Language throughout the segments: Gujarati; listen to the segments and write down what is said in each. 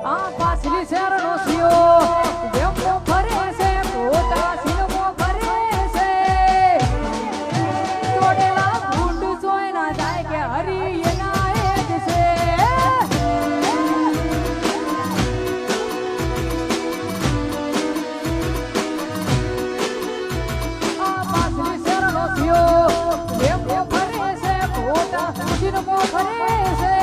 આ પાછલી શેરનો સિયો વેમો ફરે છે કોટા સિલમો ફરે છે જોડેલા ભૂંડ જોઈ ના જાય કે હરી એના એ જ છે આ પાછલી શેરનો સિયો વેમો ફરે છે કોટા સિલમો ફરે છે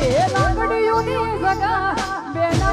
એ લાકડીઓની જગા બેના